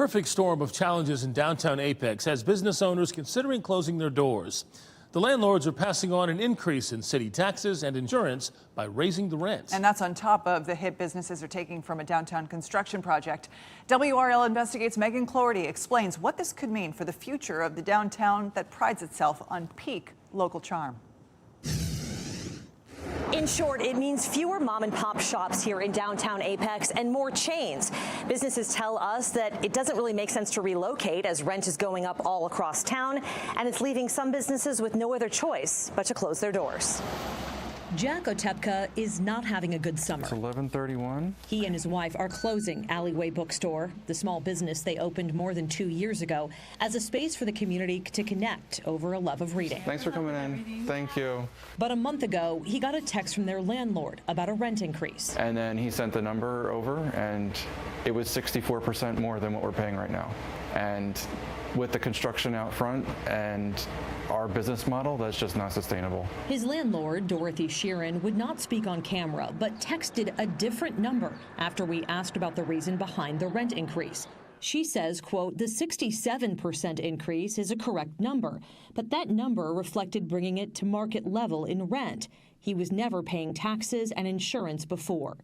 perfect storm of challenges in downtown Apex has business owners considering closing their doors. The landlords are passing on an increase in city taxes and insurance by raising the rent. And that's on top of the hit businesses are taking from a downtown construction project. WRL Investigates Megan Cloherty explains what this could mean for the future of the downtown that prides itself on peak local charm. In short, it means fewer mom and pop shops here in downtown Apex and more chains. Businesses tell us that it doesn't really make sense to relocate as rent is going up all across town, and it's leaving some businesses with no other choice but to close their doors. Jack Otepka is not having a good summer. It's 11:31. He and his wife are closing Alleyway Bookstore, the small business they opened more than 2 years ago, as a space for the community to connect over a love of reading. Thanks for coming in. Thank you. But a month ago, he got a text from their landlord about a rent increase. And then he sent the number over, and it was 64% more than what we're paying right now. And with the construction out front and our business model, that's just not sustainable. His landlord, Dorothy Sheeran, would not speak on camera, but texted a different number after we asked about the reason behind the rent increase. She says, quote, the 67% increase is a correct number, but that number reflected bringing it to market level in rent. He was never paying taxes and insurance before.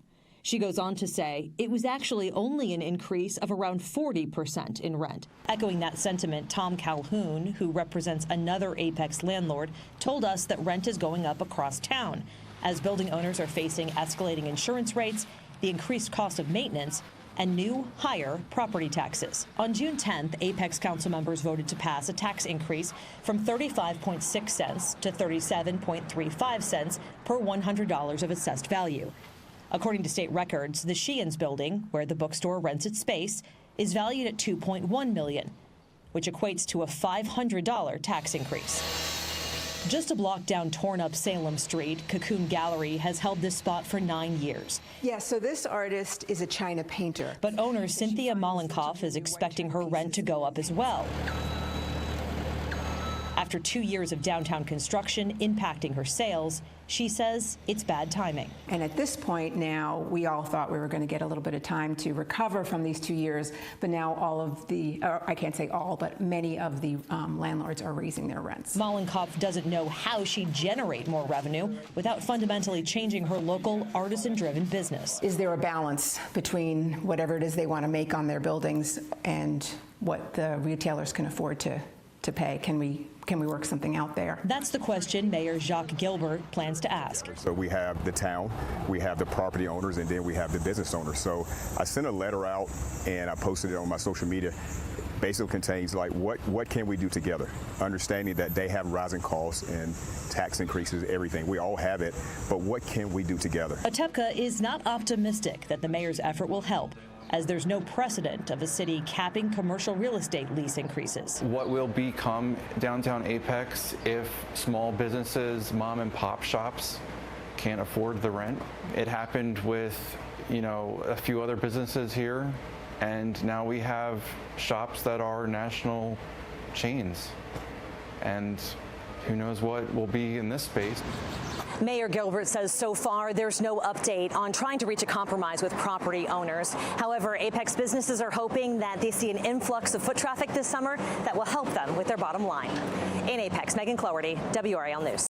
She goes on to say it was actually only an increase of around 40% in rent. Echoing that sentiment, Tom Calhoun, who represents another Apex landlord, told us that rent is going up across town as building owners are facing escalating insurance rates, the increased cost of maintenance, and new, higher property taxes. On June 10th, Apex council members voted to pass a tax increase from 35.6 cents to 37.35 cents per $100 of assessed value. According to state records, the Sheehan's building, where the bookstore rents its space, is valued at $2.1 million, which equates to a $500 tax increase. Just a block down torn-up Salem Street, Cocoon Gallery has held this spot for 9 years. Yeah, so this artist is a China painter. But owner Cynthia Mollenkoff is expecting her rent to go up as well. After 2 years of downtown construction impacting her sales, she says it's bad timing. And at this point now, we all thought we were going to get a little bit of time to recover from these 2 years, but now all of the, I can't say all, but many of the landlords are raising their rents. Mollenkoff doesn't know how she'd generate more revenue without fundamentally changing her local artisan-driven business. Is there a balance between whatever it is they want to make on their buildings and what the retailers can afford to pay? Can we work something out there? That's the question Mayor Jacques Gilbert plans to ask. So we have the town, we have the property owners, and then we have the business owners. So I sent a letter out and I posted it on my social media. Basically contains like what can we do together, understanding that they have rising costs and tax increases, everything. We all have it, but what can we do together? Otepka is not optimistic that the mayor's effort will help, as there's no precedent of a city capping commercial real estate lease increases. What will become downtown Apex if small businesses, mom and pop shops can't afford the rent? It happened with, a few other businesses here, and now we have shops that are national chains. And who knows what will be in this space. Mayor Gilbert says so far there's no update on trying to reach a compromise with property owners. However, Apex businesses are hoping that they see an influx of foot traffic this summer that will help them with their bottom line. In Apex, Megan Cloherty, WRAL News.